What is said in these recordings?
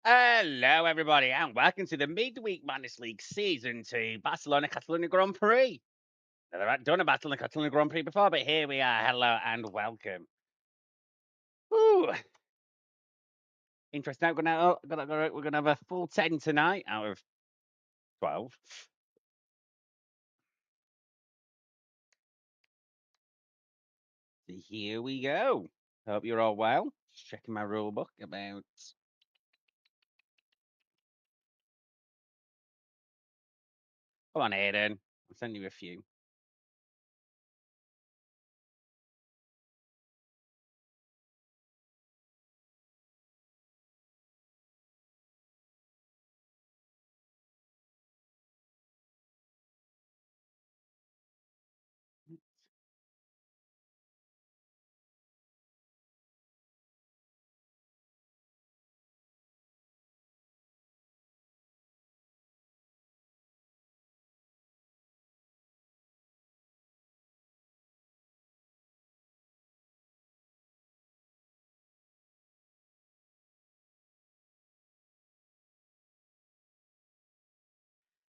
Hello, everybody, and welcome to the Midweek Madness League Season 2 Barcelona-Catalunya Grand Prix. Now, I've done a Barcelona-Catalunya Grand Prix before, but here we are. Hello and welcome. Ooh, interesting. We're gonna have a full 10 tonight out of 12. So here we go. Hope you're all well. Just checking my rule book about. Come on, Aiden. I'll send you a few.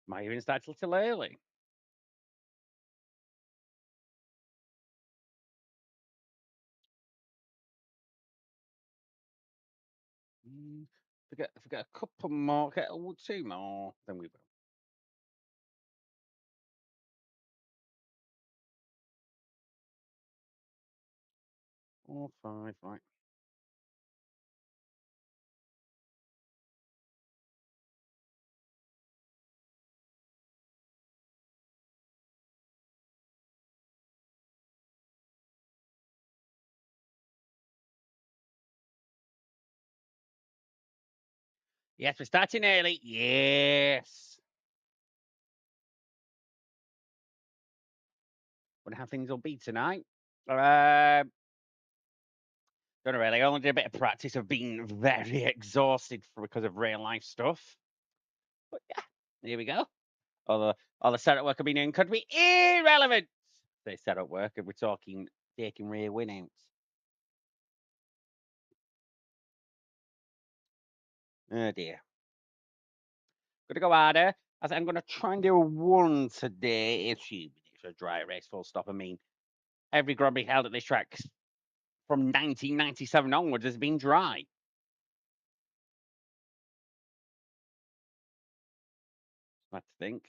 Might even start a little early. If we get a couple more, get two more, then we will. 4, 5, right. Yes, we're starting early. Yes. Wonder how things will be tonight. Don't know really. I only did a bit of practice of being very exhausted because of real life stuff. But yeah, here we go. All the setup work I've been doing could be irrelevant. Say setup work if we're talking taking rear win outs. Oh dear. Gonna go harder. I'm gonna try and do a one today, assuming it's a dry race, full stop. I mean, every Grand Prix held at this track from 1997 onwards has been dry. I think.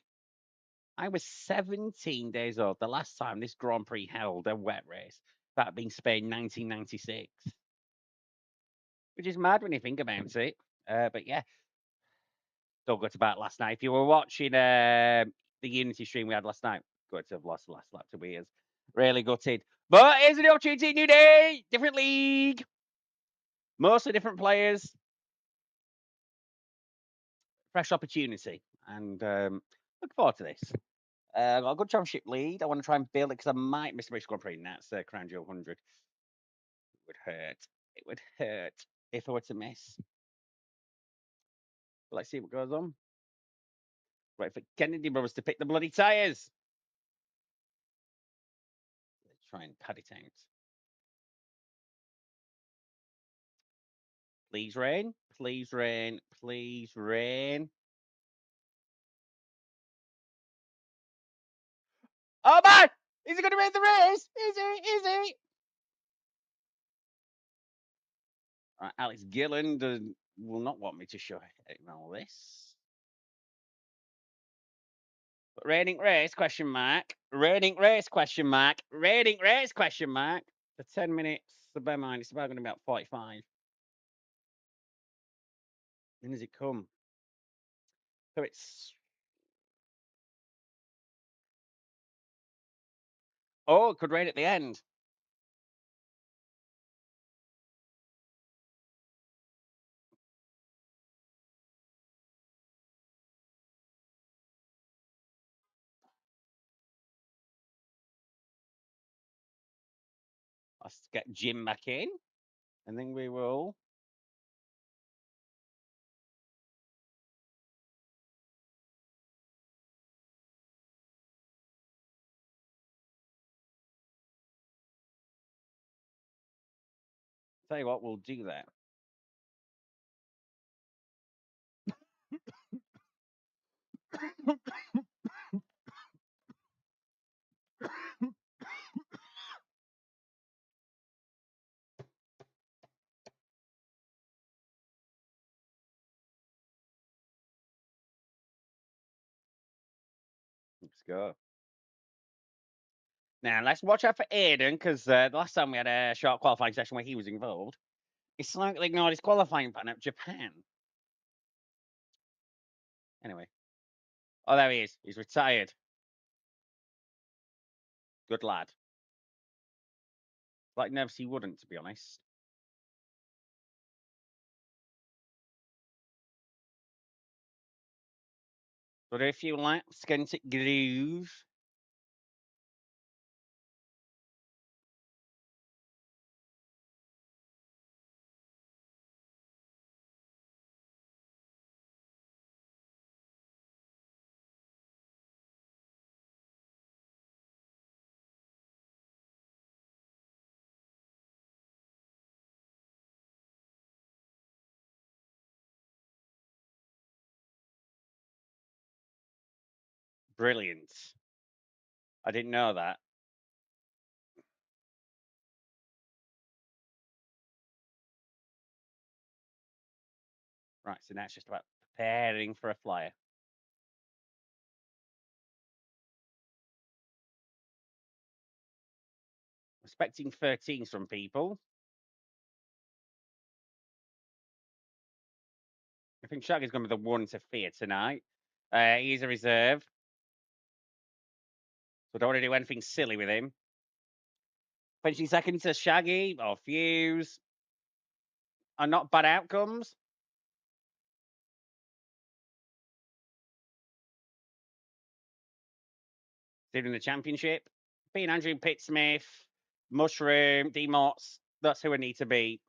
I was 17 days old the last time this Grand Prix held a wet race. That being Spain 1996, which is mad when you think about it. But yeah, don't go to bat last night. If you were watching the Unity stream we had last night, good to have lost the last lap to Weir's. Really gutted. But here's an opportunity, new day, different league, mostly different players, fresh opportunity, and look forward to this. I got a good championship lead. I want to try and build it because I might miss the British Grand Prix, and that's Crown Jewel 100. Would hurt. It would hurt if I were to miss. But let's see what goes on. Right for Kennedy brothers to pick the bloody tyres. Let's try and cut it out. Please rain. Please rain. Please rain. Oh man! Is he going to win the race? Is he? Is he? Right, Alex Gilland will not want me to show him all this. But raining race question mark. Raining race question mark. Raining race question mark. For 10 minutes, the bear mind, it's about going to be about 45. When does it come? So it's. Oh, it could rain at the end. Let's get Jim back in, and then we will. Tell you what, we'll do that. Let's go. Now let's watch out for Aiden because the last time we had a short qualifying session where he was involved, he slightly ignored his qualifying plan at Japan. Anyway, oh there he is. He's retired. Good lad. Like nervous he wouldn't, to be honest. But a few laps, get into groove. Brilliant. I didn't know that. Right, so now it's just about preparing for a flyer. Expecting 13s from people. I think Shaggy's going to be the one to fear tonight. He's a reserve, so don't want to do anything silly with him. Finishing second to Shaggy or Fuse are not bad outcomes. During the championship, being Andrew Pittsmith, Mushroom, D-Mots, that's who I need to beat.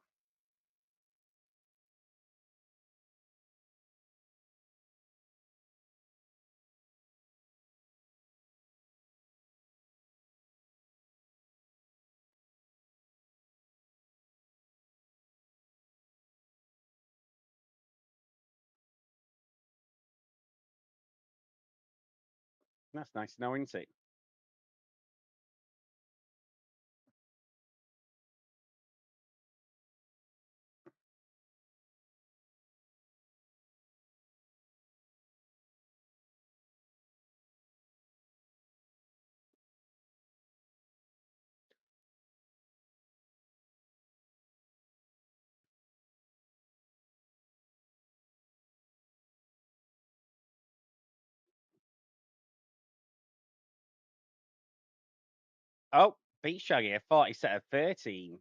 That's nice to know, isn't it? Oh, beat Shaggy. I thought he set a 13.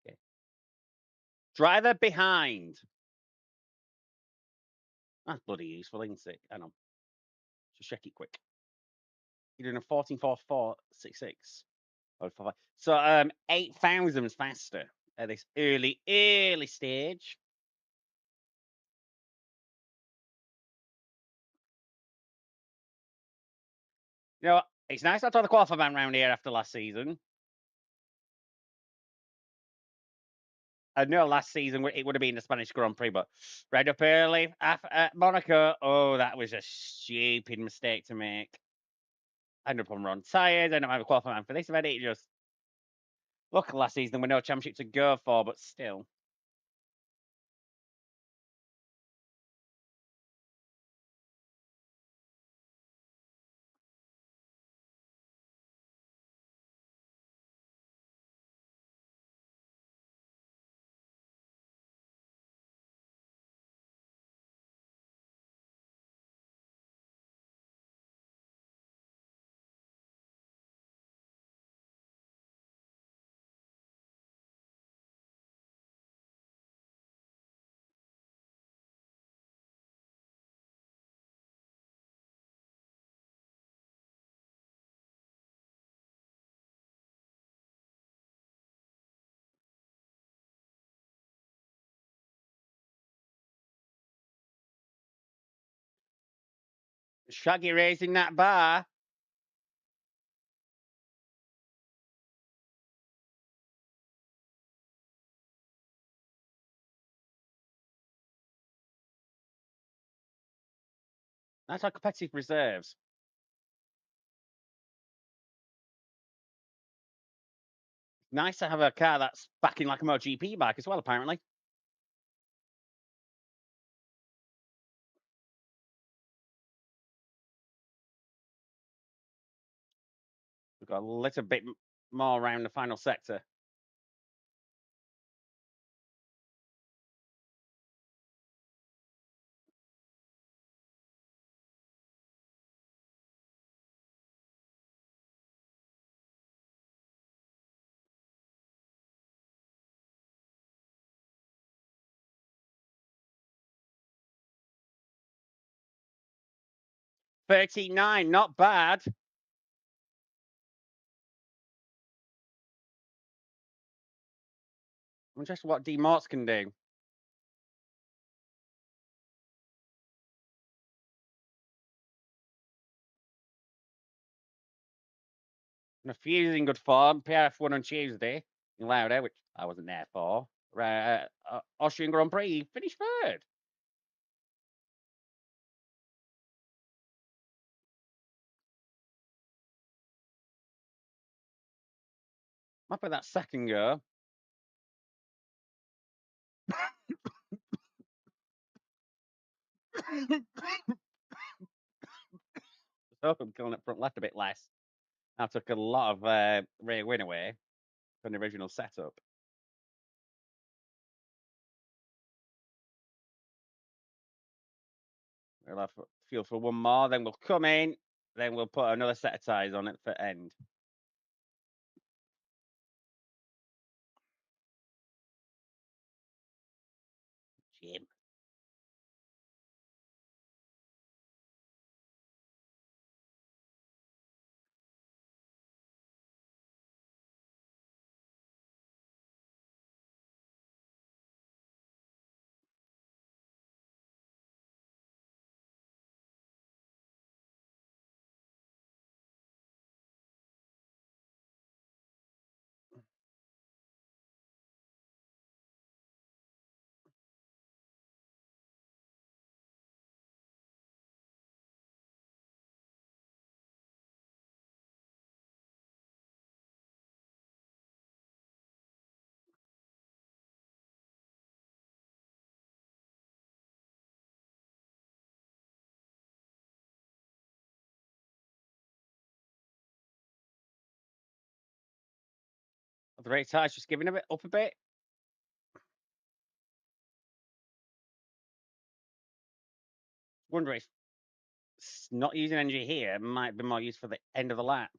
Okay. Driver behind. That's bloody useful, isn't it? Hang on. Just check it quick. You're doing a 14.4466. So 8,000 faster at this early stage. You know, it's nice after the qualifying round here after last season. I know last season it would have been the Spanish Grand Prix, but right up early at Monaco, oh, that was a stupid mistake to make. I ended up on wrong tyres, I ended up having a qualifying for this event. It just look last season there were no championship to go for, but still. Shaggy raising that bar. That's our competitive reserves. Nice to have a car that's backing like a MotoGP bike as well, apparently. We've got a little bit more around the final sector. 39, not bad. I'm just what D Morts can do. And a few in good form. PRF won on Tuesday in Lauda, which I wasn't there for. Austrian Grand Prix finished third. Up at that second go. So I'm killing it front left a bit less. I took a lot of rear win away from the original setup. We'll have fuel for one more, then we'll come in, then we'll put another set of tyres on it for end. Jim. The rate tyres just giving a bit up a bit. Wonder if not using energy here might be more used for the end of the lap.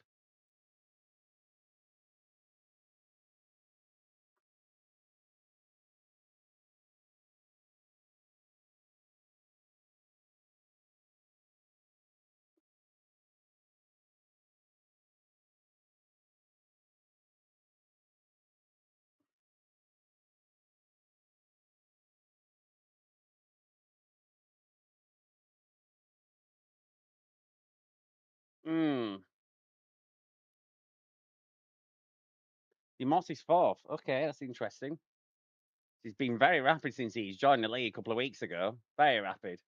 Hmm. Moss is fourth. Okay, that's interesting. He's been very rapid since he's joined the league a couple of weeks ago. Very rapid.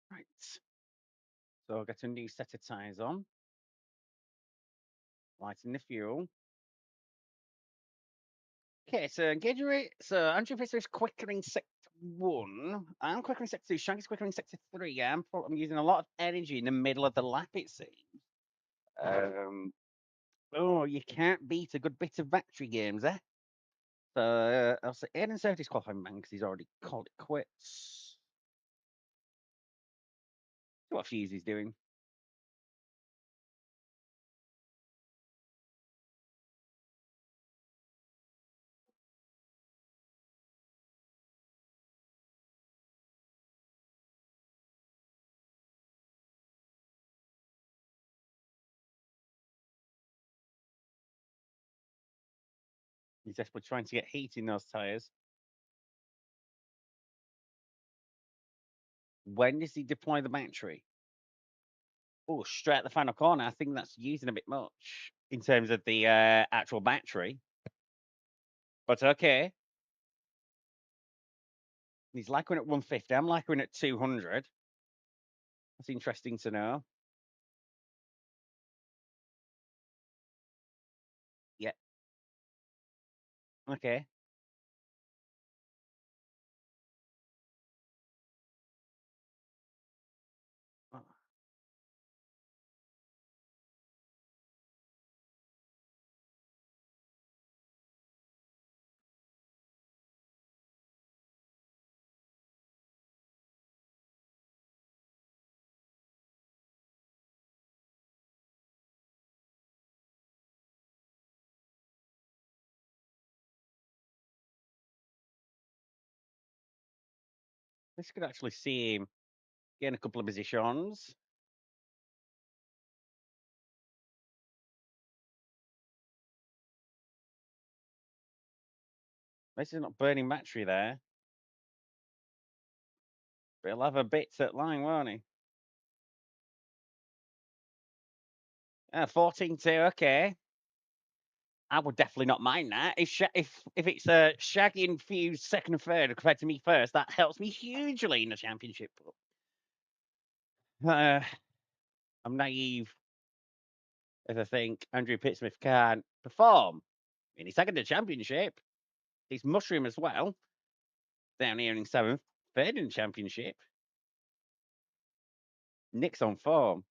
Right. So I'll get a new set of tyres on, lighten the fuel. Okay, so engagement rate. So Andrew Fisher is quicker in sector one. I'm quicker in sector two. Shaggy's quicker in sector three. I'm using a lot of energy in the middle of the lap, it seems. Um, oh, you can't beat a good bit of battery games, eh? So I'll say Aiden Surtees qualifying man because he's already called it quits. See what Fusy's doing. He's desperately trying to get heat in those tyres. When does he deploy the battery? Oh, straight at the final corner. I think that's using a bit much in terms of the actual battery. But okay. He's like one at 150. I'm like one at 200. That's interesting to know. Yeah. Okay. Oh, this could actually see him gain a couple of positions. This is not burning battery there. But he'll have a bit at line, won't he? 14-2. Okay. I would definitely not mind that. If it's Shaggy and Fuse second and third compared to me first, that helps me hugely in the championship. Uh, I'm naive if I think Andrew Pittsmith can't perform in his second championship. He's mushroom as well, down here in seventh, third in the championship. Nick's on form.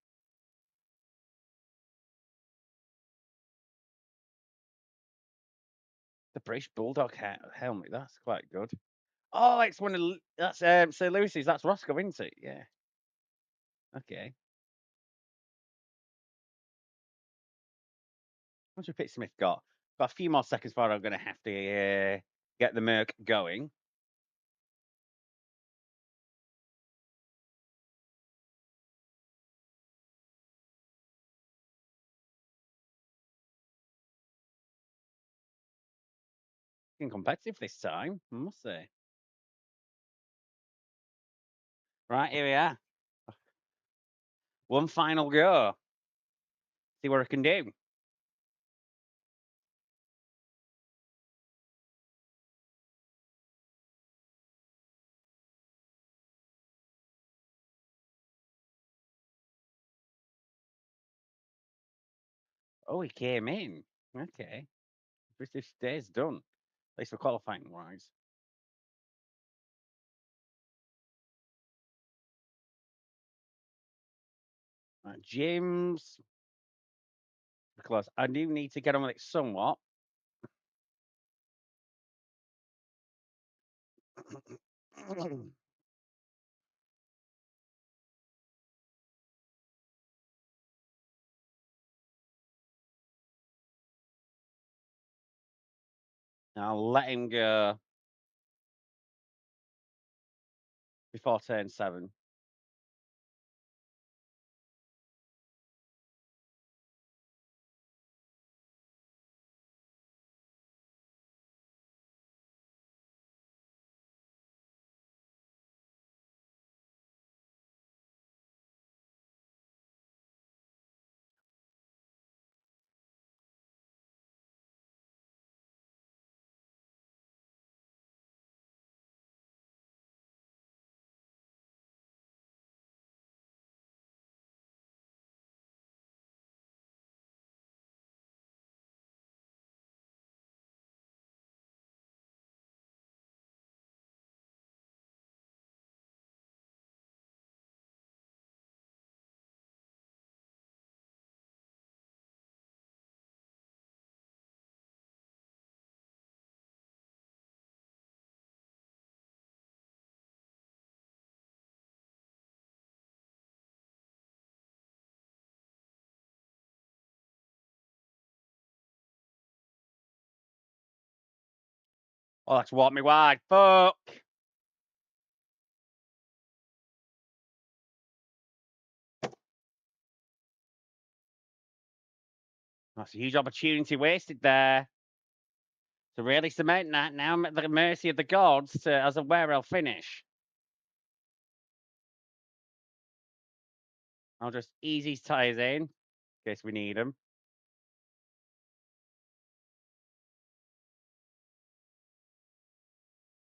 The British Bulldog helmet, that's quite good. Oh, it's one of that's Sir Lewis's. That's Roscoe, isn't it? Yeah. Okay. What's your Pittsmith got? Got a few more seconds before I'm going to have to get the Merc going. Getting competitive this time, I must say. Right, here we are. One final go. See what I can do. Oh, he came in. Okay. British Day's done. At least for qualifying wise. Right, gyms, because I do need to get on with it somewhat. I'll let him go before turn 7. Oh, that's walk me wide. Fuck. That's a huge opportunity wasted there. To really cement that now, I'm at the mercy of the gods as to where I'll finish. I'll just ease his tyres in case we need them.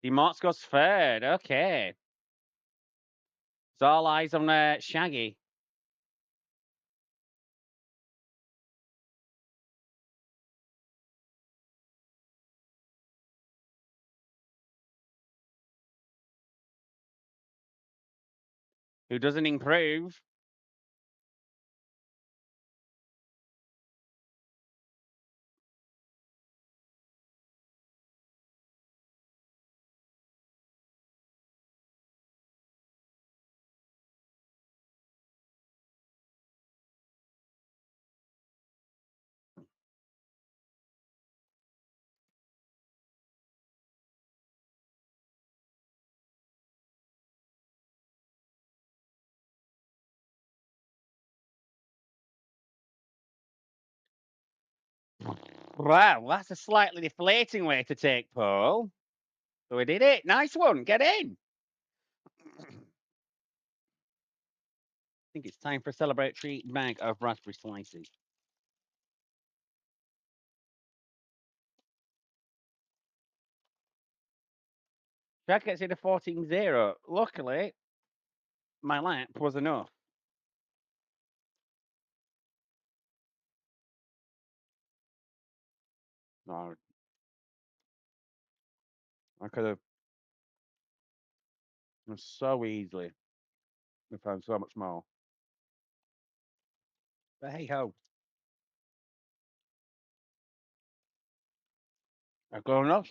The Mott's goes third. Okay. It's all eyes on Shaggy. Who doesn't improve. Wow, that's a slightly deflating way to take pole. So we did it. Nice one. Get in. I think it's time for a celebratory bag of raspberry slices. Jack gets it a 14-0. Luckily, my lap was enough. No, I could have so easily found so much more. But hey ho, I've got enough.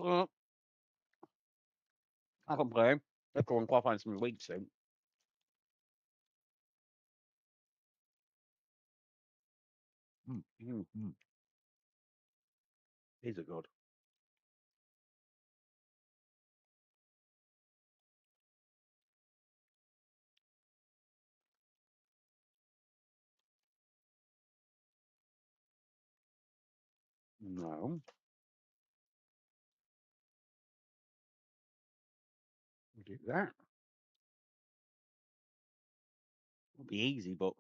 I can play. Let's go and qualify some week soon. These are good. No, we'll do that. It'll be easy, but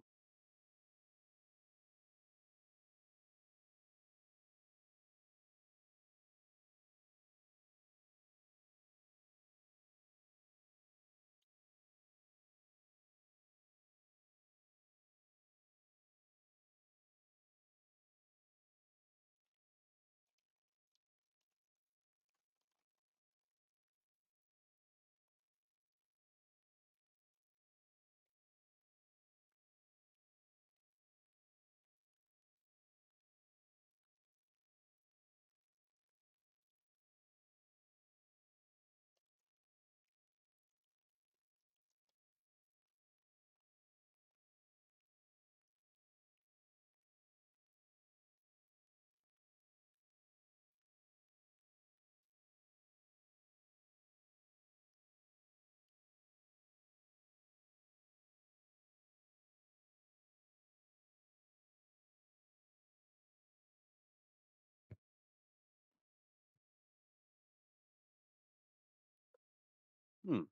Hmm.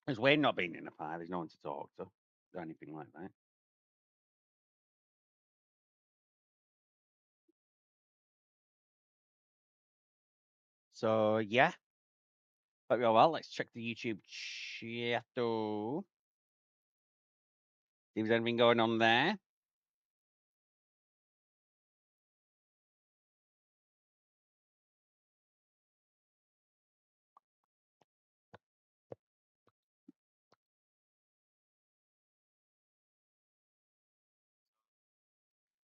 It's weird not being in a fire. There's no one to talk to or anything like that. So yeah, hope you're well. Let's check the YouTube chat. See if there's anything going on there.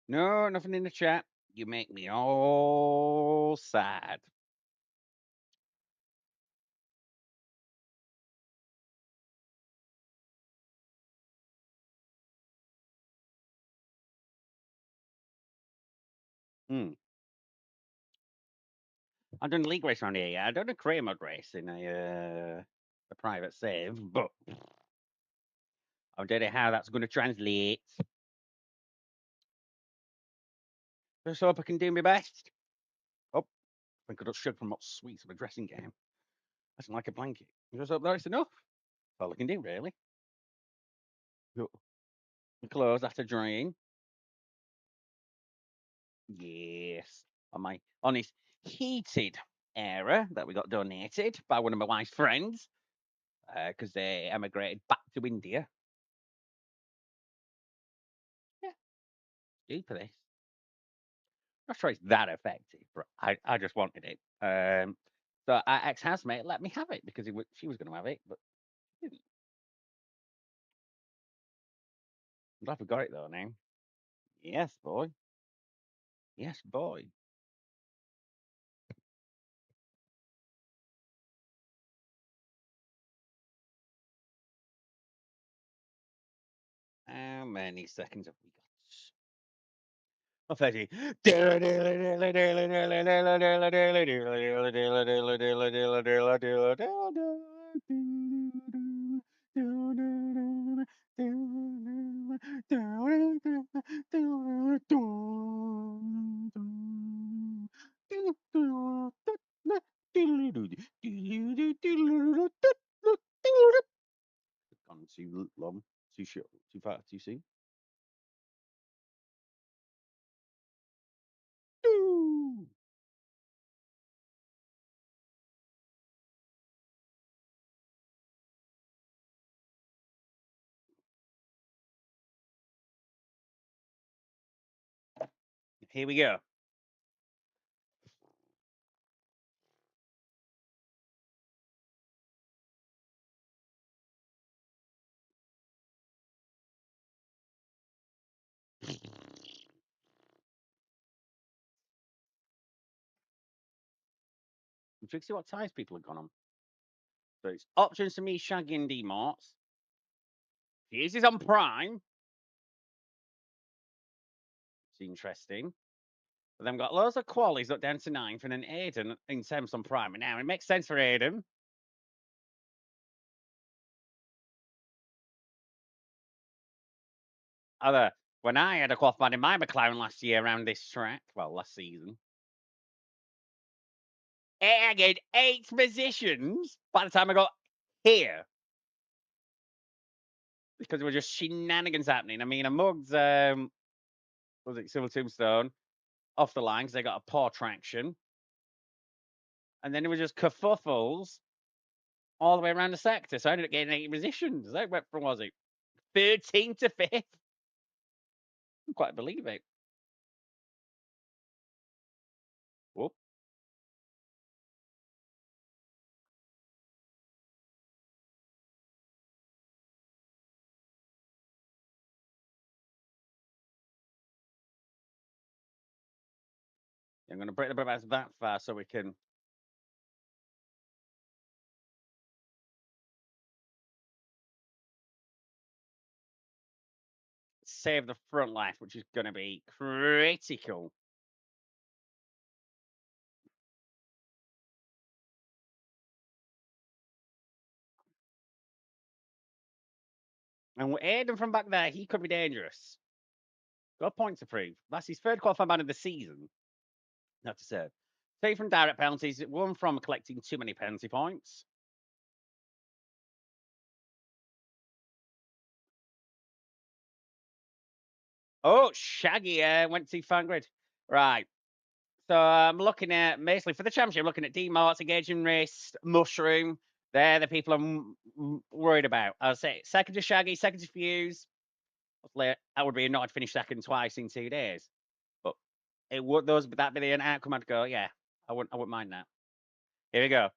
No, nothing in the chat. You make me all sad. Hmm. I've done a league race around here. Yeah, I've done a career mode race in a private save, but I don't know how that's going to translate. Just hope I can do my best. Oh, I think I just showed from what sweets of a dressing gown. That's like a blanket. Just hope that's enough. That's all I can do, really. Go- The clothes after drying. Yes. On his heated era that we got donated by one of my wife's friends because they emigrated back to India. Yeah, do for this. Not sure it's that effective, but I just wanted it. So our ex housemate let me have it because she was going to have it, but she didn't. I'm glad we got it though now. Yes, boy. Yes, boy. How many seconds have we got? Oh, 30. Gone too long, too short, too far, too soon. Here we go. I'm trying to see what ties people have gone on. So it's options to me, Shaggy and D Marts. This is on Prime. It's interesting. But then we've got loads of qualies up down to ninth, and then Aiden in seventh on Prime. And now it makes sense for Aiden. Other when I had a qualified in my McLaren last year around this track, well, last season, I get 8 positions by the time I got here because there were just shenanigans happening. I mean, I mugged was it Silver Tombstone off the line because they got a poor traction, and then it was just kerfuffles all the way around the sector. So I ended up getting 8 positions. I went from was it 13 to 5th. I can't quite believe it. Whoop. I'm going to break the bus that far so we can save the front life, which is going to be critical. And with Aiden from back there, he could be dangerous. Got a point to prove. That's his third qualified man of the season. Not to serve. 3 from direct penalties, 1 from collecting too many penalty points. Oh, Shaggy went to fan grid. Right. So I'm looking at basically for the championship, I'm looking at D Marts, Engaging Wrist, Mushroom. They're the people I'm worried about. I'll say second to Shaggy, second to Fuse. Hopefully, that would be a not finish second twice in 2 days. But it would that be an outcome I'd go, yeah, I wouldn't mind that. Here we go.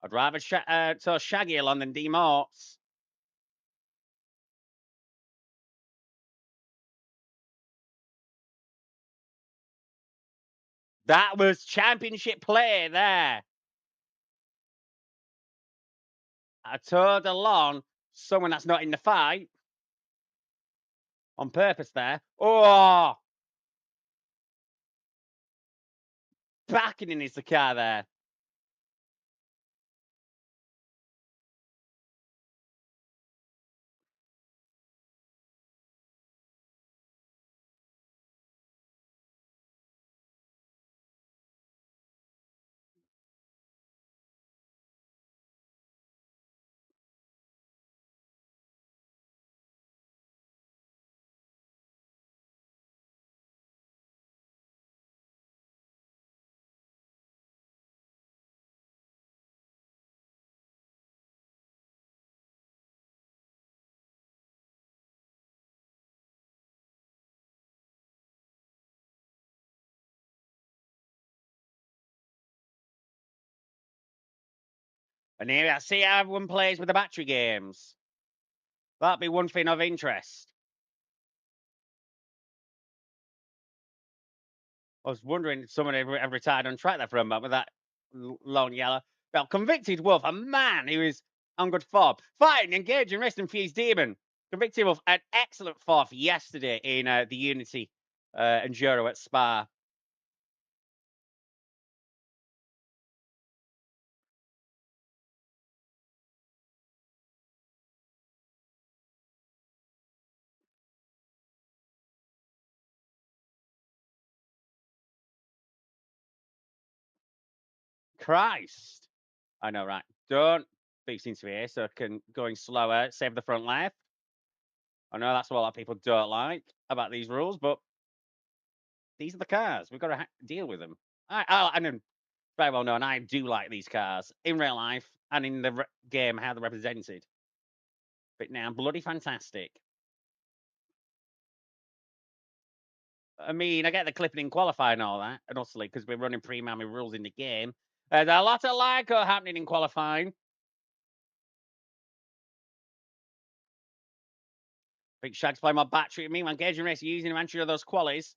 I'd rather Shaggy along than D Marts. That was championship play there. I towed along someone that's not in the fight on purpose there. Oh, backing in his the car there. And here I see how everyone plays with the battery games. That'd be one thing of interest. I was wondering if someone ever retired on track there for a moment with that lone yellow. Well, convicted wolf, a man who is on good form. Fighting, engaging, rest and fuse demon. Convicted wolf, an excellent fourth yesterday in the Unity Enduro at Spa. Christ. I know, right? Don't beat into here, so I can going slower, save the front left. I know that's what a lot of people don't like about these rules, but these are the cars. We've got to deal with them. And then very well known, I do like these cars in real life and in the game, how they're represented. But now, bloody fantastic. I mean, I get the clipping in qualifying and all that, and obviously because we're running pre-mammy rules in the game. There's a lot of LICO happening in qualifying. I think Shag's playing my battery at me. I'm engaging race using eventually of those qualies.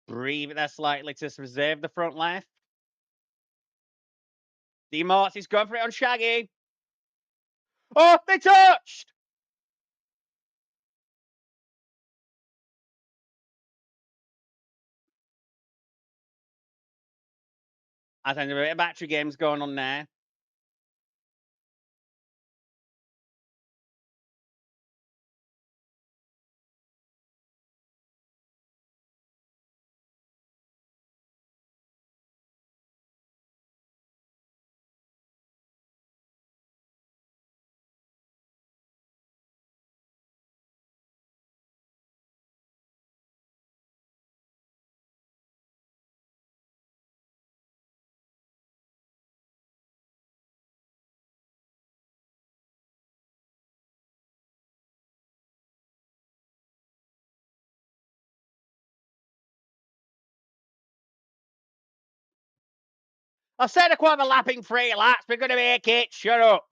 Breathe it there slightly to preserve the front left. D Marty's going for it on Shaggy. Oh, they touched! I think there are a bit of battery games going on there. I said a quarter lapping 3 laps. We're going to make it. Shut up.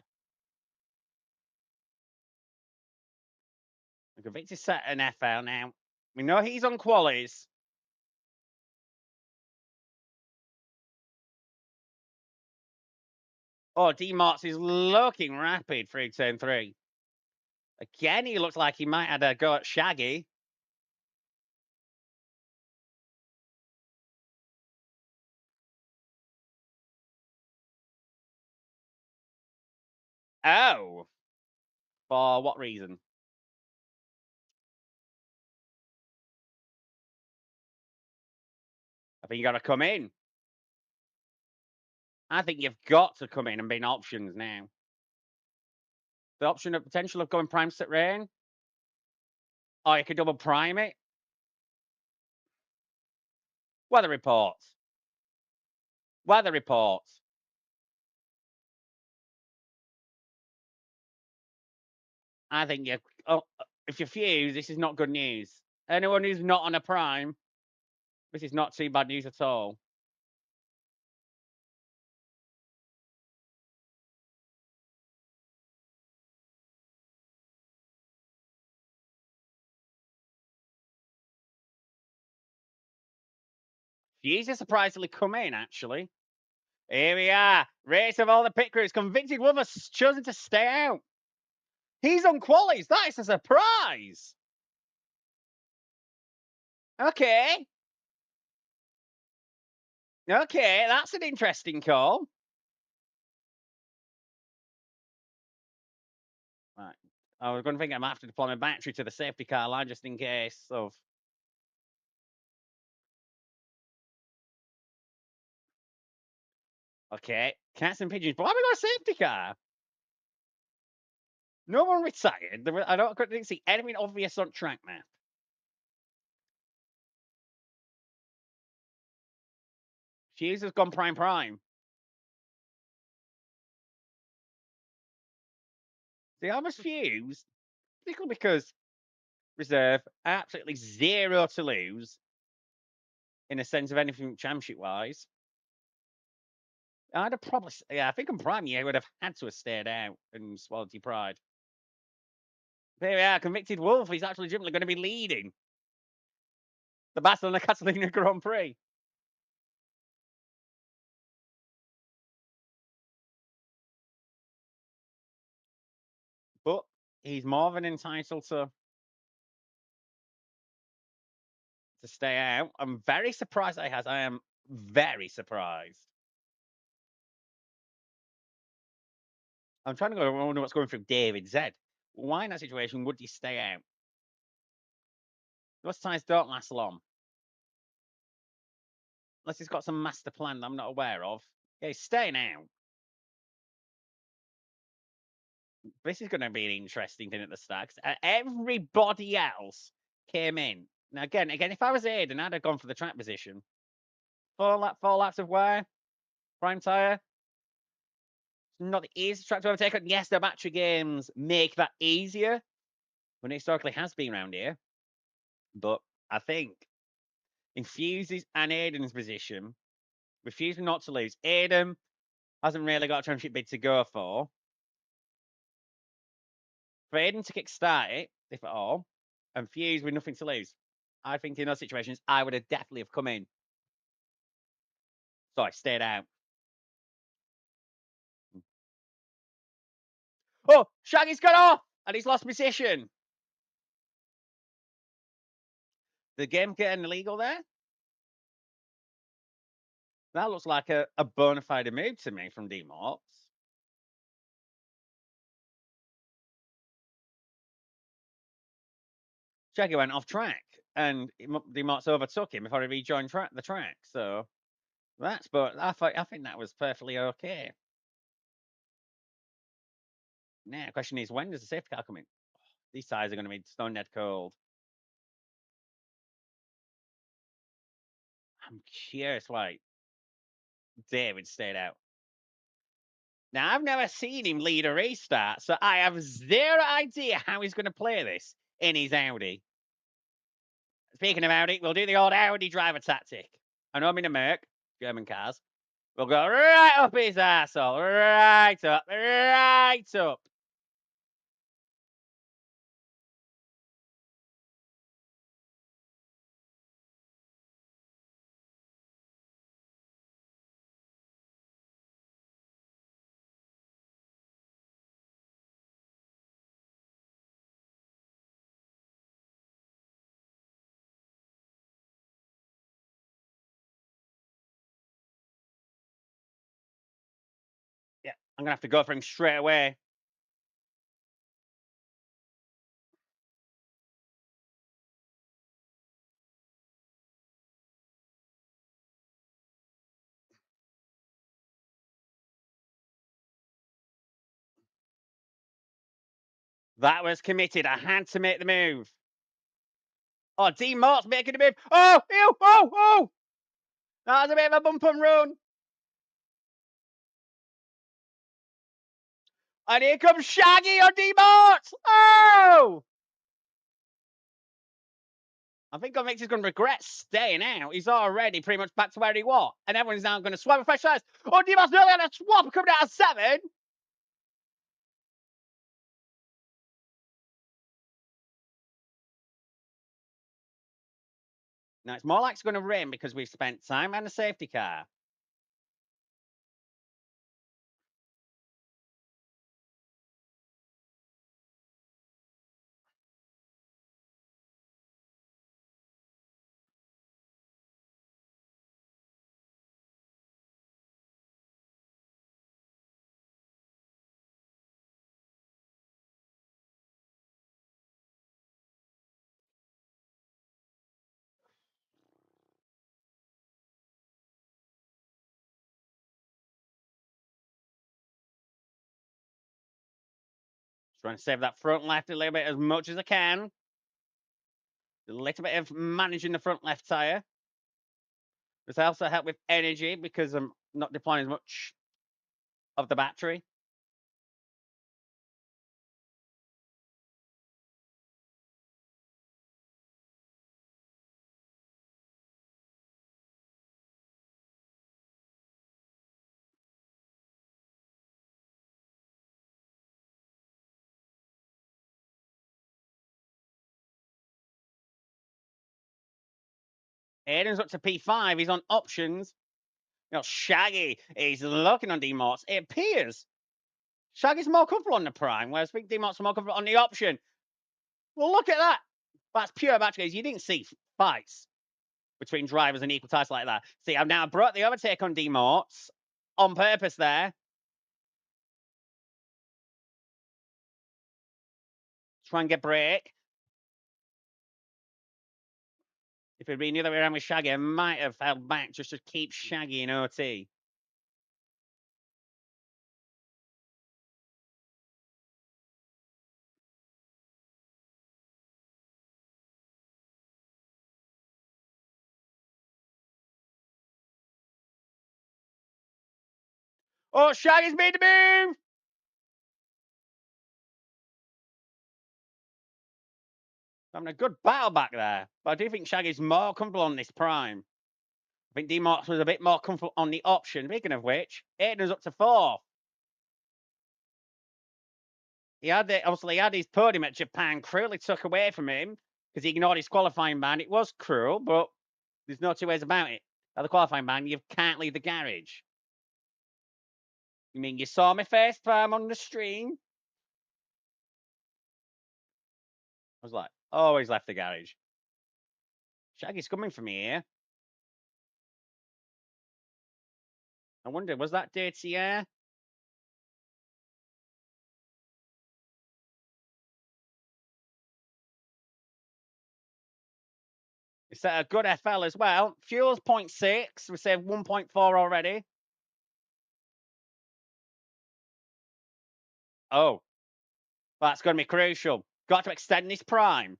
Victor's set an FL now. We know he's on qualies. Oh, D Martz is looking rapid through turn 3. Again, he looks like he might have a go at Shaggy. Oh, for what reason? I think you got to come in. I think you've got to come in and be in options now. The option of potential of going prime set rain, or you could double prime it. Weather reports. Weather reports. I think you. Oh, if you fuse, this is not good news. Anyone who's not on a prime, this is not too bad news at all. Fuse has surprisingly come in, actually. Here we are. Race of all the pit crews. Convicted Wolf has chosen to stay out. He's on qualies. That is a surprise. Okay. Okay, that's an interesting call. Right. I was going to think I might have to deploy my battery to the safety car line just in case of. Okay. Cats and pigeons. But why have we got a safety car? No one retired. Couldn't see anything obvious on track map. Fuse has gone prime prime. The almost fused, particularly because reserve absolutely zero to lose in a sense of anything championship wise. I'd have probably, yeah, I think on prime, yeah, would have had to have stayed out and swallowed your pride. There we are, convicted Wolf. He's actually legitimately going to be leading the Barcelona-Catalunya Grand Prix. But he's more than entitled to stay out. I'm very surprised that he has. I am very surprised. I'm trying to go. I wonder what's going through David's head. Why in that situation would you stay out? Those ties don't last long. Unless he's got some master plan that I'm not aware of. Yeah, he's staying out. This is going to be an interesting thing at the start. Everybody else came in. Now, again, if I was Aiden, I'd have gone for the track position. Four laps of wear, prime tyre. Not the easiest track to overtake. Yes, the battery games make that easier when it historically has been around here. But I think in Fuse's and Aiden's position, with Fuse not to lose, Aiden hasn't really got a championship bid to go for. For Aiden to kickstart it, if at all, and Fuse with nothing to lose, I think in those situations, I would have definitely have come in. So I stayed out. Oh, Shaggy's got off and he's lost position. The game getting illegal there? That looks like a bona fide move to me from D-Marks. Shaggy went off track and D-Marks overtook him before he rejoined the track. So but I think that was perfectly okay. Now, the question is, when does the safety car come in? These tires are going to be stone dead cold. I'm curious why David stayed out. Now, I've never seen him lead a restart, so I have zero idea how he's going to play this in his Audi. Speaking of Audi, we'll do the old Audi driver tactic. I know I'm in a Merc, German cars. We'll go right up his arsehole, right up, right up. I'm gonna have to go for him straight away. That was committed. I had to make the move. Oh, Dean Mart's making a move. Oh, ew, oh, oh! That was a bit of a bump and run. And here comes Shaggy on Dean Mart. Oh! I think Convict's going to regret staying out. He's already pretty much back to where he was. And everyone's now going to swap with fresh eyes. Oh, Dean Mart's nearly on a swap coming out of 7. Now, it's more like it's going to rain because we've spent time on a safety car. Trying to save that front left a little bit as much as I can. A little bit of managing the front left tyre. This also help with energy because I'm not deploying as much of the battery. Aiden's up to P5. He's on options. You know, Shaggy is looking on D-Marts. It appears Shaggy's more comfortable on the prime, whereas I think D-Marts are more comfortable on the option. Well, look at that. That's pure battery. You didn't see fights between drivers and equal tires like that. See, I've now brought the overtake on D-Marts on purpose there. Try and get break. If it'd been the other way around with Shaggy, I might have held back just to keep Shaggy in OT. Oh, Shaggy's made the move! Having a good battle back there. But I do think Shaggy's more comfortable on this prime. I think D-Marks was a bit more comfortable on the option. Speaking of which, Aiden's up to 4th. Obviously he had his podium at Japan cruelly took away from him because he ignored his qualifying ban. It was cruel, but there's no two ways about it. At the qualifying ban, you can't leave the garage. You mean you saw me face palm on the stream? I was like, always left the garage. Shaggy's coming for me here. I wonder, was that dirty air? We set a good FL as well. Fuel's 0.6. We saved 1.4 already. Oh, that's going to be crucial. Got to extend this prime.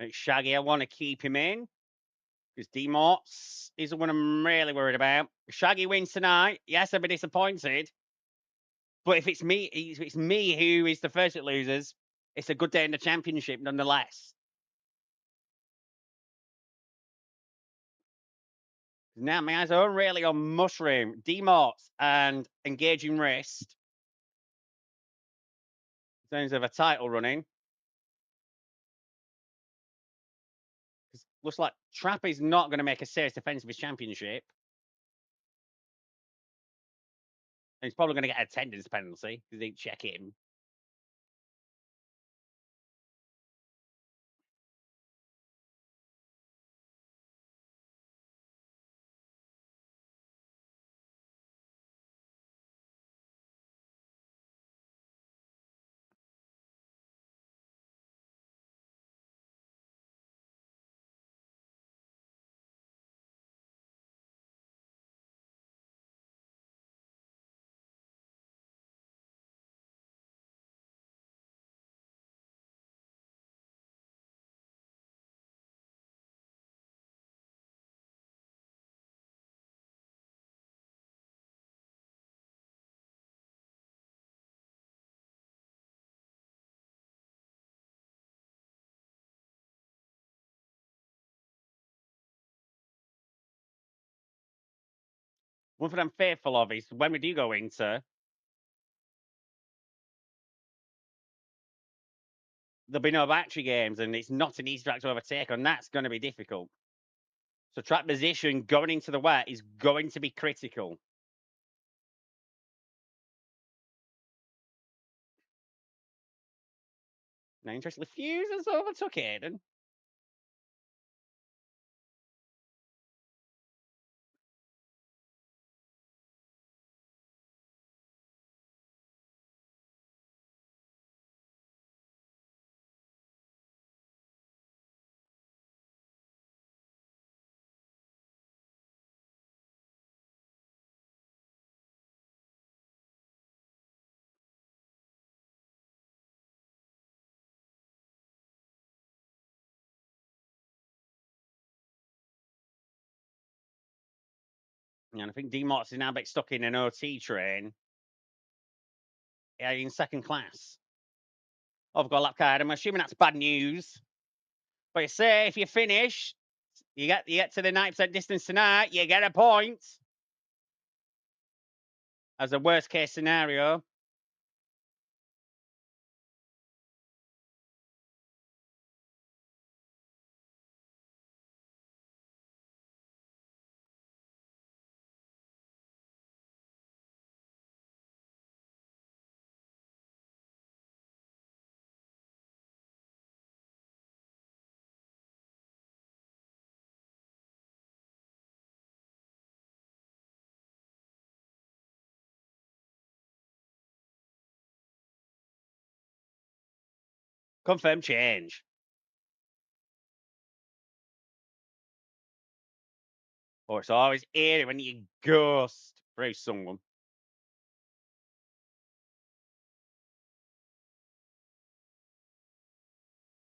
It's Shaggy. I want to keep him in because D-Mots is the one I'm really worried about. If Shaggy wins tonight, yes, I'll be disappointed. But if it's me who is the first that loses, it's a good day in the championship nonetheless. Now my eyes are really on Mushroom, D-Mots, and Engaging Wrist. In terms of a title running. Looks like Trap is not going to make a serious defense of his championship. And he's probably going to get attendance penalty because they check him. One thing I'm fearful of is when we do go into, there'll be no battery games and it's not an easy track to overtake, and that's going to be difficult. So track position going into the wet is going to be critical. Now, interestingly, Fuse has overtook Aiden. And I think D-Mots is now a bit stuck in an OT train in second class. Oh, I've got a lap card. I'm assuming that's bad news. But you say if you finish, you get to the 9% distance tonight, you get a point. As a worst case scenario. Confirm change. Or it's always eerie when you ghost through someone.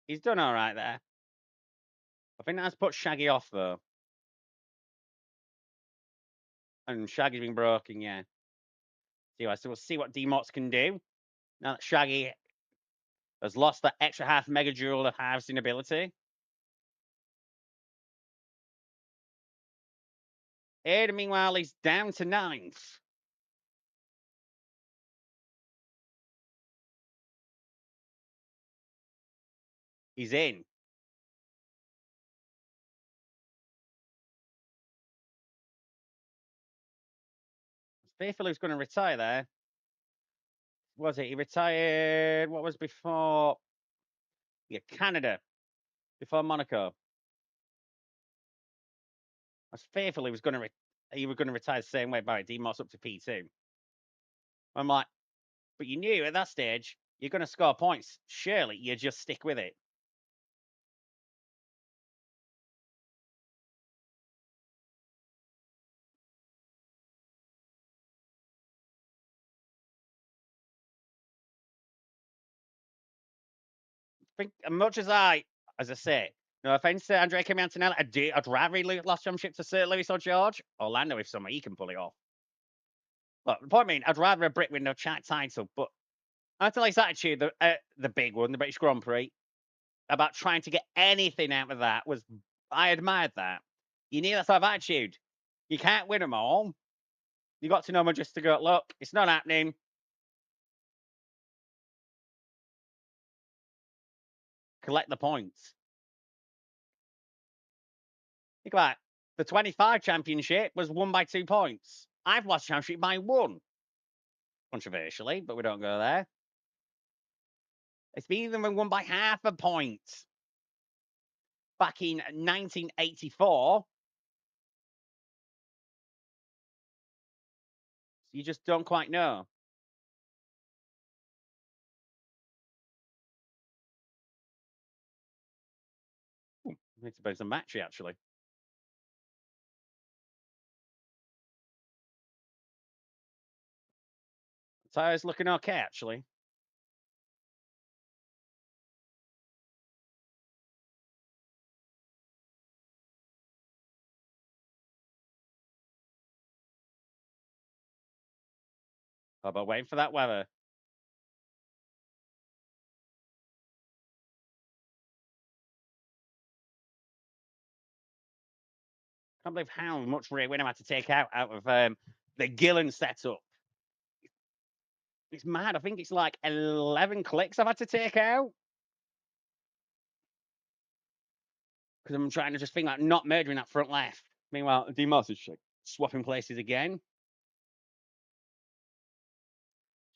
He's done all right there. I think that's put Shaggy off though. And Shaggy's been broken, yeah. So we'll see what D-Mots can do. Now that Shaggy has lost that extra half megajoule of harvesting ability. Ada, meanwhile, is down to 9th. He's in. Fearful who's going to retire there. Was it? He retired. What was before? Yeah, Canada. Before Monaco. I was fearful he was going to retire the same way by D-Moss up to P2. I'm like, but you knew at that stage you're going to score points. Surely you just stick with it. Think as much as I as I say, no offense to Andre Antonelli, I'd rather he lost championship to Sir Lewis or George. Orlando, if somebody he can pull it off. But the point being, I'd rather a Brit win no title. But Antonelli's attitude, the big one, the British Grand Prix, about trying to get anything out of that was, I admired that. You need that sort of attitude. You can't win them all. You got to know them just to go, look, it's not happening. Collect the points. Think about it. The 25 championship was won by 2 points. I've lost championship by 1. Controversially, but we don't go there. It's been even won by half a point. Back in 1984. You just don't quite know. Ooh, need to buy some battery, actually. Tyres looking okay, actually. How about waiting for that weather? Can't believe how much rear wind I had to take out of the Gillen setup. It's mad. I think it's like 11 clicks I've had to take out. Because I'm trying to just think like not murdering that front left. Meanwhile, Demos is swapping places again.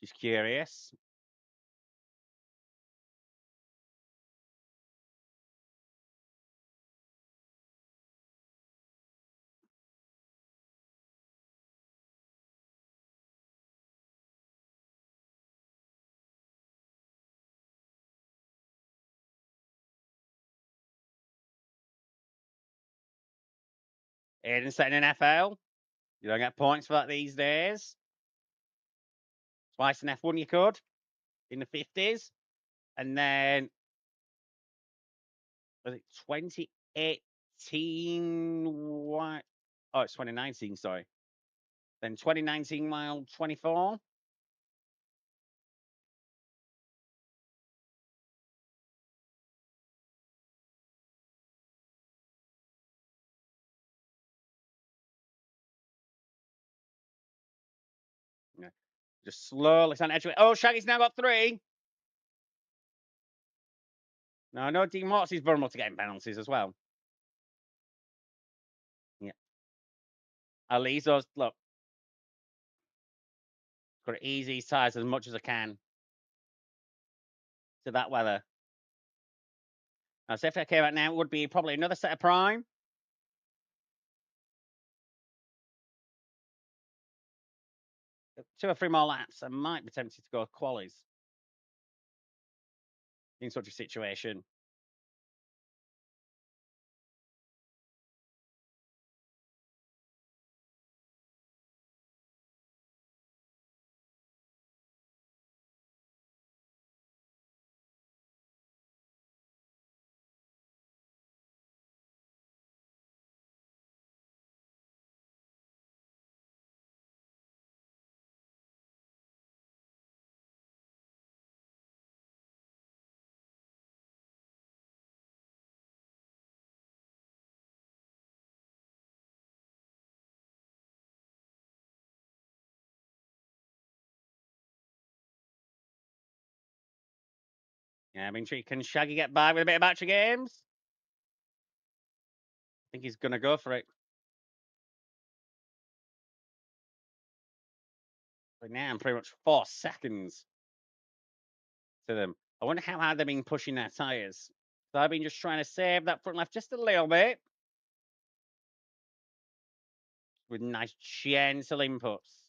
Just curious. Aiden set in NFL. You don't get points for that these days. Twice in F1 you could in the 50s. And then was it 2018? What? Oh, it's 2019, sorry. Then 2019 mile 24. Yeah. Just slowly on edge of it. Oh, Shaggy's now got 3. No, Dean Watts is vulnerable to getting penalties as well. Yeah. Alizo's, look, got to ease these tyres as much as I can to that weather. Now, so if that came out now, it would be probably another set of prime. 2 or 3 more laps. I might be tempted to go qualies in such a situation. Yeah, I mean, can Shaggy get by with a bit of battery games? I think he's going to go for it. But now I'm pretty much 4 seconds to them. I wonder how hard they've been pushing their tyres. So I've been just trying to save that front left just a little bit with nice gentle inputs.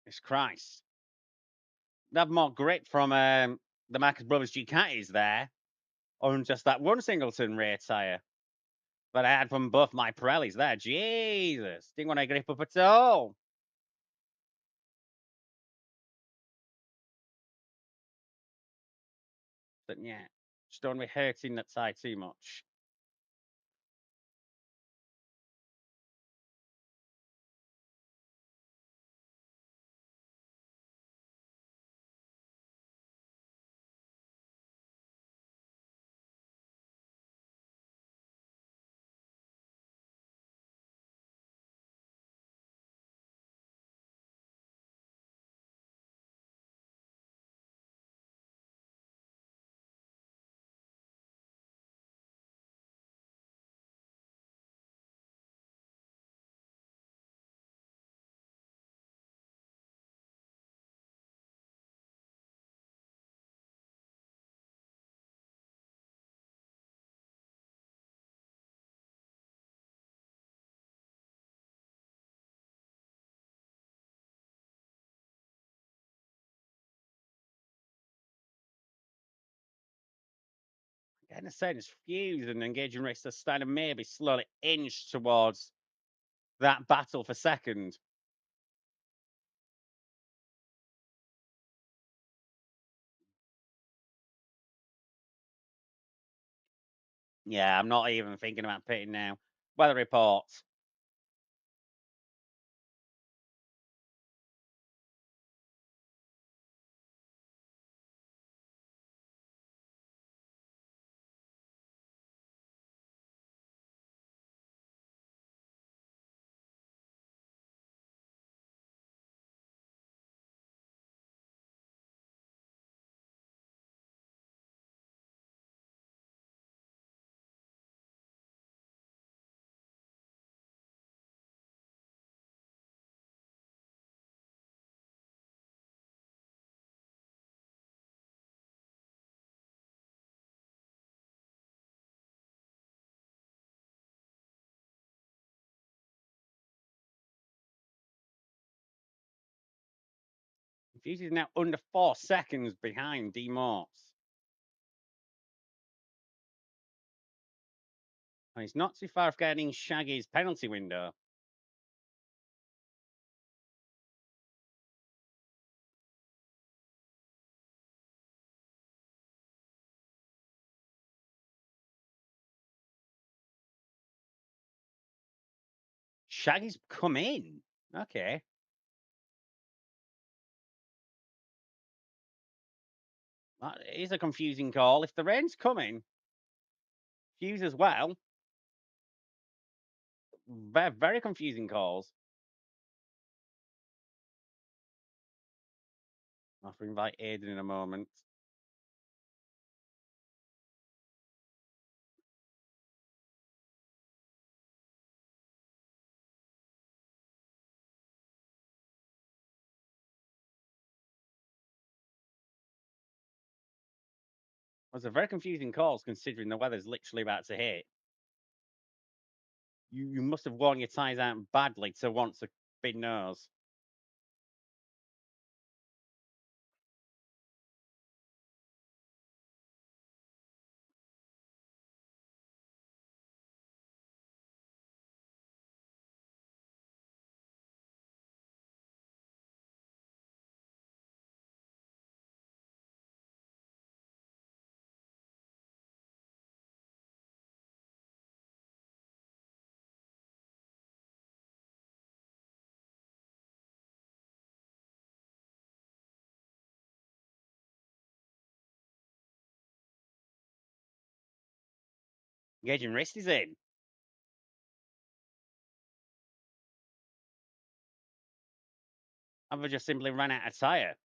It's Christ. They have more grip from the Marcus Brothers Ducatis there on just that one singleton rear tyre. But I had from both my Pirellis there. Jesus. Didn't want to grip up at all. But yeah, just don't be hurting that tyre too much. Getting a sense fuse and engaging race to kind of maybe slowly inch towards that battle for second. Yeah, I'm not even thinking about pitting now. Weather reports. Fuse is now under 4 seconds behind D Morse. And he's not too far off getting Shaggy's penalty window. Shaggy's come in. Okay. That is a confusing call. If the rain's coming, Fuse as well. Very, very confusing calls. I'll have to invite Aiden in a moment. Those are very confusing calls considering the weather's literally about to hit. You must have worn your tyres out badly to want a big nose. Engaging wrist is in. I've just simply ran out of tyre.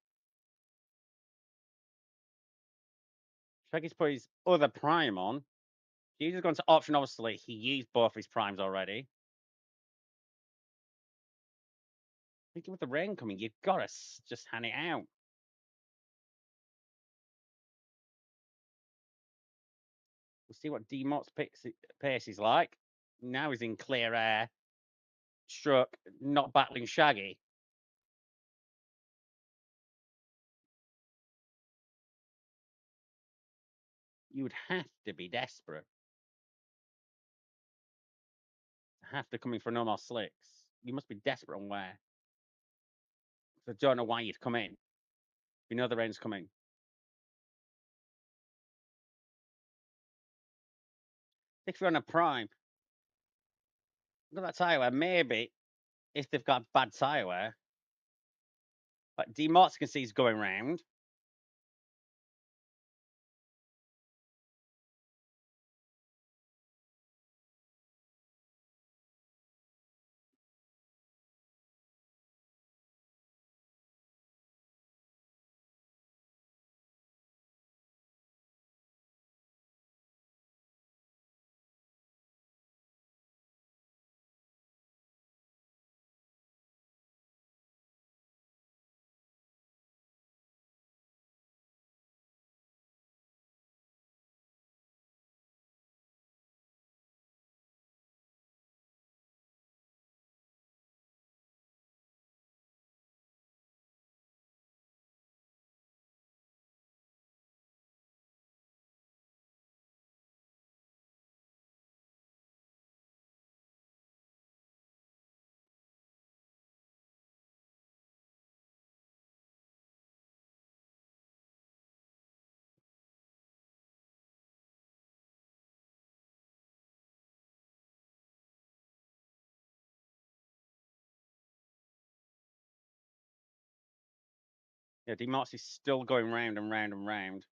Shaggy's put his other prime on. He's just gone to option, obviously. He used both his primes already. I think with the rain coming, you've got to just hand it out. We'll see what D-Mot's pace is like. Now he's in clear air. Struck, not battling Shaggy. You would have to be desperate. Have to come in for no more slicks. You must be desperate on where. So I don't know why you'd come in. You know the rain's coming. If you're on a prime, look at that tyre wear. Maybe if they've got bad tyre wear, but D Mots can see he's going round. Yeah, D Mots is still going round and round and round.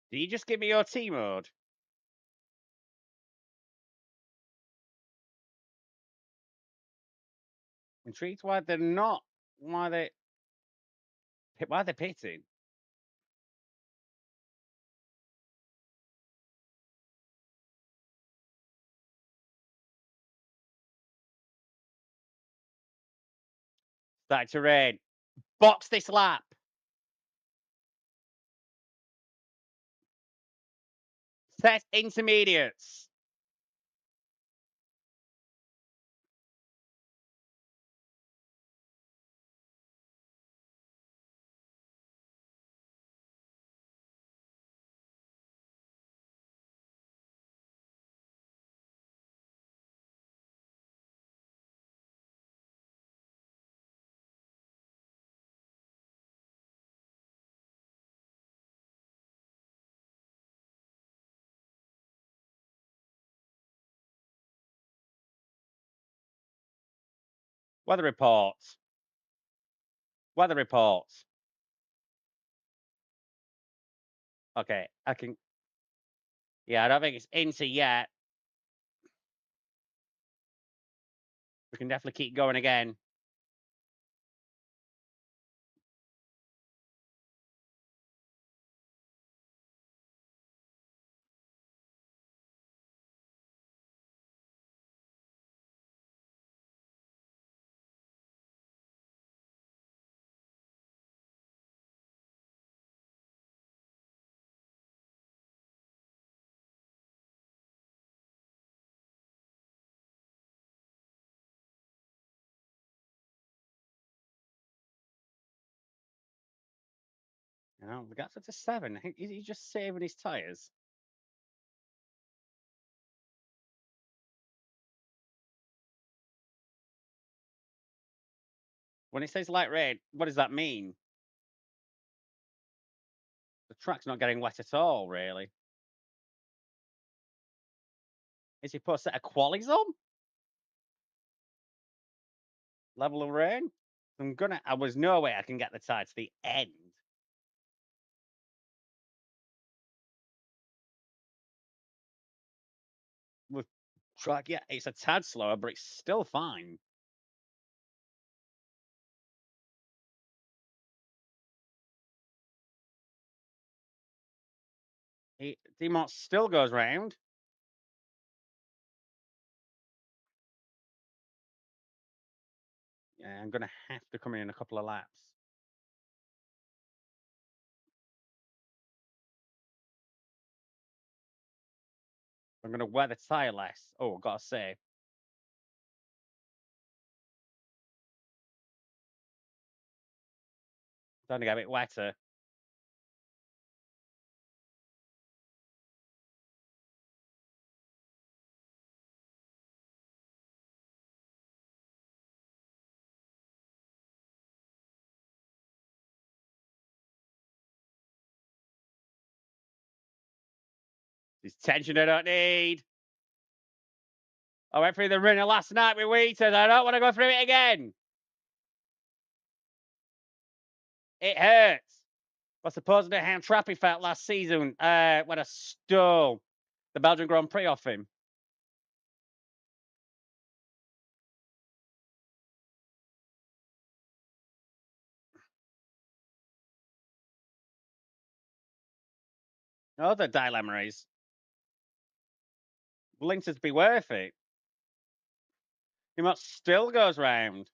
Do you just give me your T mode? Intrigued why they're not. Why they're pitting? Starting to rain. Box this lap. Set intermediates. Weather reports. Weather reports. Okay, I can. Yeah, I don't think it's into yet. We can definitely keep going again. You know, we got to 7. I think he's just saving his tyres. When it says light rain, what does that mean? The track's not getting wet at all, really. Is he put a set of qualies on? Level of rain? I was no way I can get the tide to the end. With track, yeah, it's a tad slower, but it's still fine. Demont still goes round. Yeah, I'm gonna have to come in a couple of laps. I'm gonna wear the tire less. Oh, gotta say, it's only get a bit wetter. There's tension I don't need. I went through the runner last night with Wheaton. I don't want to go through it again. It hurts. I suppose to how Trappy felt last season when I stole the Belgian Grand Prix off him. Oh, the dilemma is Blinkers be worth it. He much still goes round.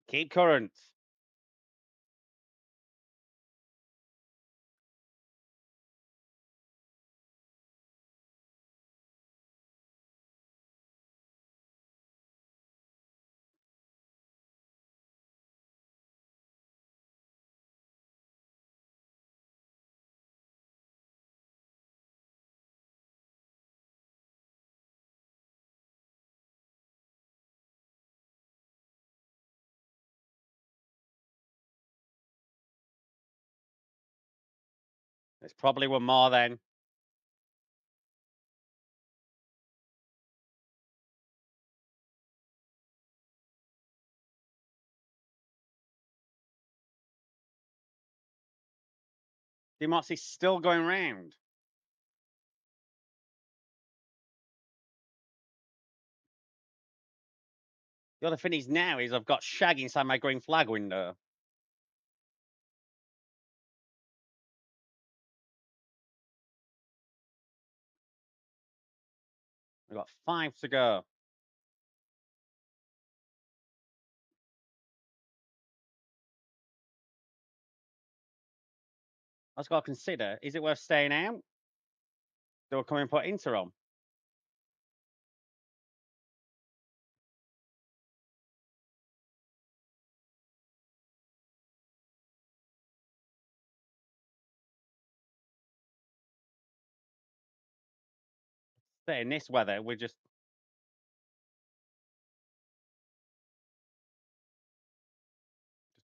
Keep current. There's probably one more then. Demoxy's still going round. The other thing is now is I've got Shag inside my green flag window. I've got 5 to go. I just got to consider, is it worth staying out? They'll come and put Inter on. Say in this weather, we're just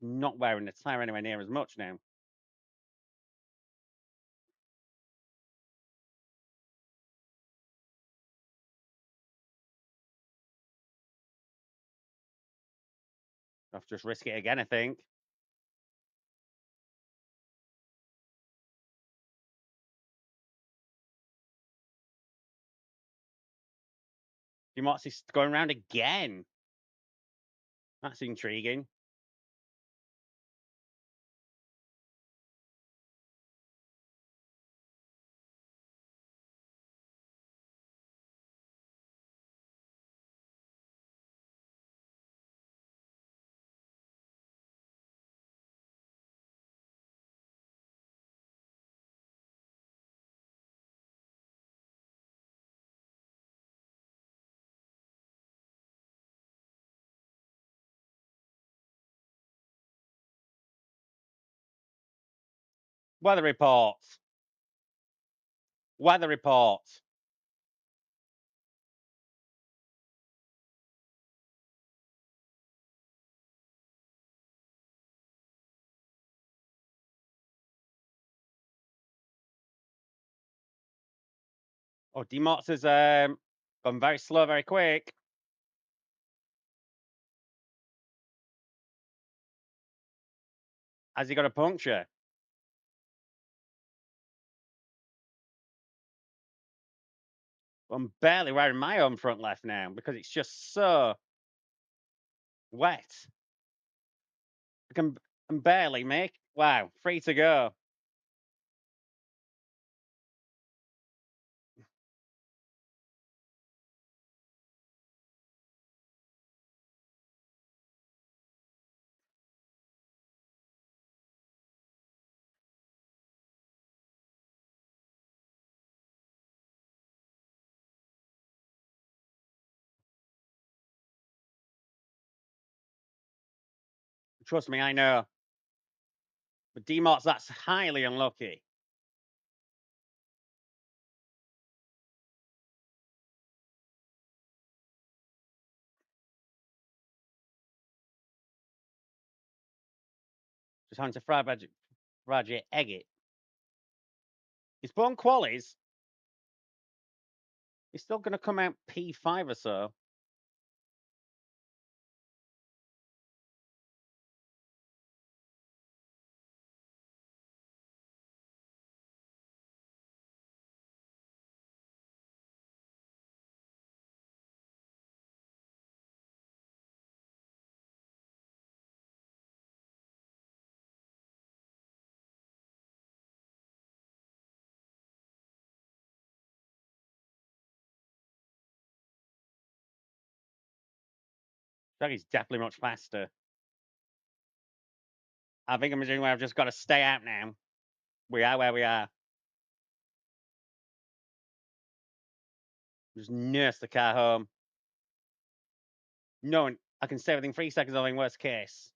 not wearing the tyre anywhere near as much now. I have to just risk it again, I think. Demoxy's going round again. That's intriguing. Weather report. Weather report. Oh, Demots has gone very slow, very quick. Has he got a puncture? I'm barely wearing my own front left now because it's just so wet. I can barely make. Wow, free to go. Trust me, I know. But Demots, that's highly unlucky. Just having to Roger egg it. His bone qualities, he's still going to come out P5 or so. Shaggy's definitely much faster. I think I'm doing where I've just got to stay out now. We are where we are. Just nurse the car home. Knowing I can stay within 3 seconds of in worst case.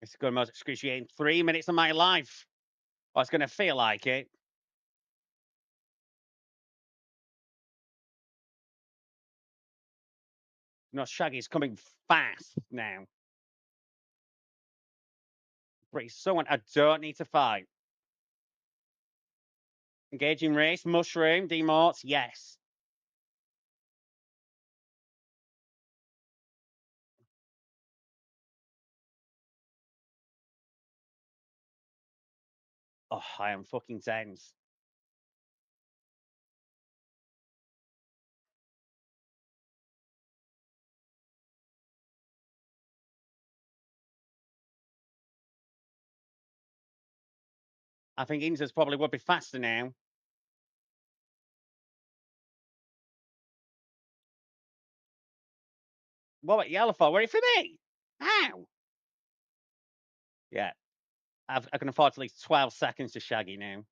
It's going to most excruciating 3 minutes of my life. Or it's going to feel like it. No, Shaggy's coming fast now. But he's someone I don't need to fight. Engaging race, mushroom, demorts, yes. Oh, I am fucking tense. I think Inters probably would be faster now. What about Yellow for? Wait for me. How? Yeah, I can afford at least 12 seconds to Shaggy now.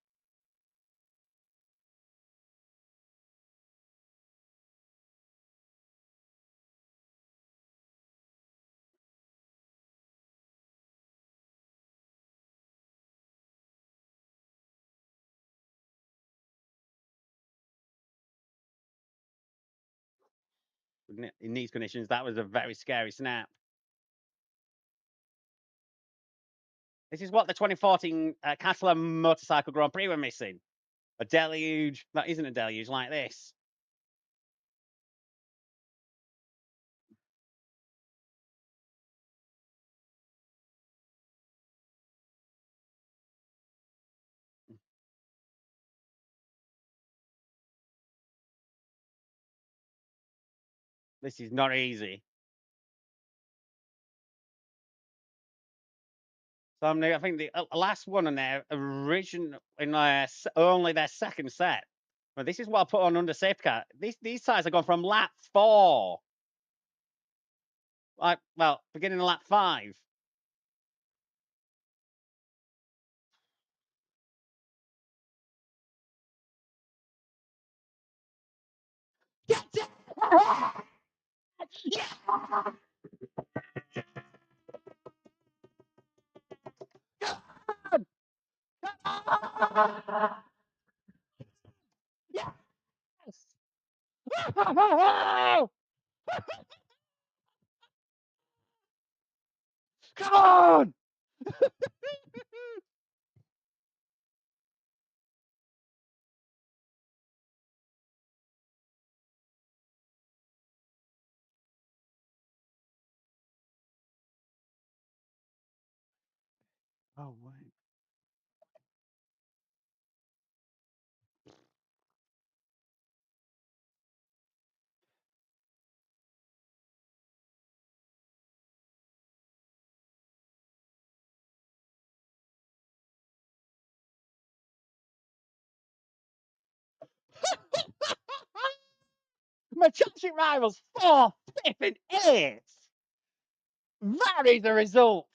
In these conditions, that was a very scary snap. This is what the 2014 Catalan Motorcycle Grand Prix were missing. A deluge that isn't a deluge like this. This is not easy. So I think the last one on their original in only their second set. Well, this is what I put on under safety car. These tires have gone from lap 4, like well, beginning of lap 5. Get it! Yeah! Yes! Come on! Oh, wait. My championship rivals 4th, 5th, and 8th. That is the result.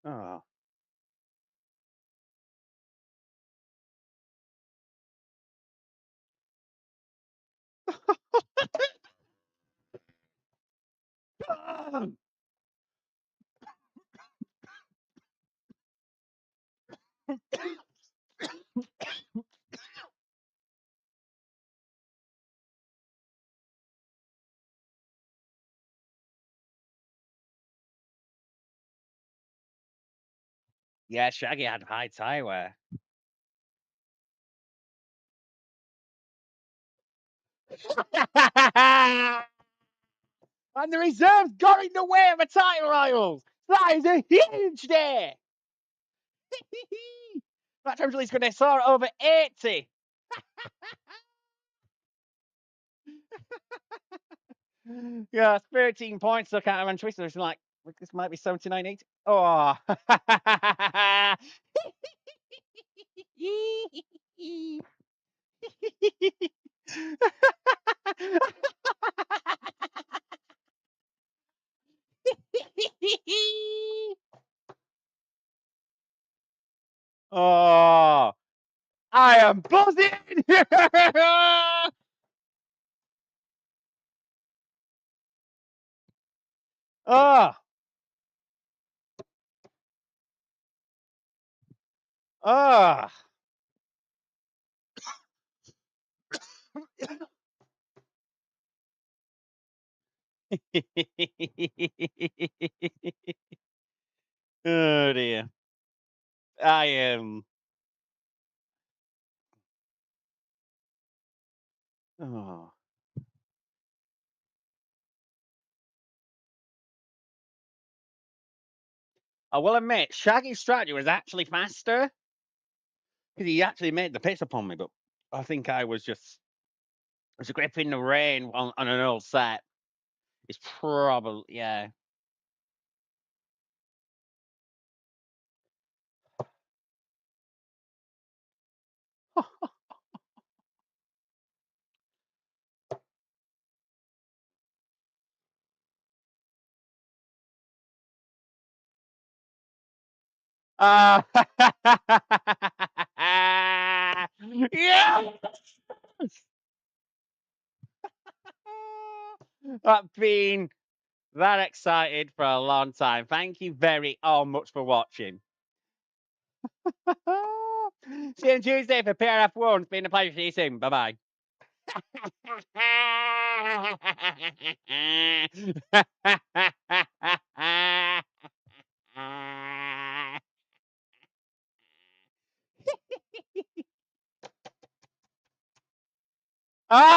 Oh. Yeah, Shaggy had high tie wear. And the reserves got in the way of the title rivals. That is a huge day. That time he's going to soar over 80. Yeah, 13 points. Look at him and Twister. It's like, this might be 79 80. Oh. Oh, I am buzzing. Oh, oh. Oh dear. I am. Oh. I will admit, Shaggy's strategy was actually faster because he actually made the piss upon me, but I think I was just gripping the rein on an old set. It's probably, yeah. Uh, yes! I've been that excited for a long time. Thank you very much for watching. See you on Tuesday for PRF1. It's been a pleasure. See you soon. Bye bye. Ah!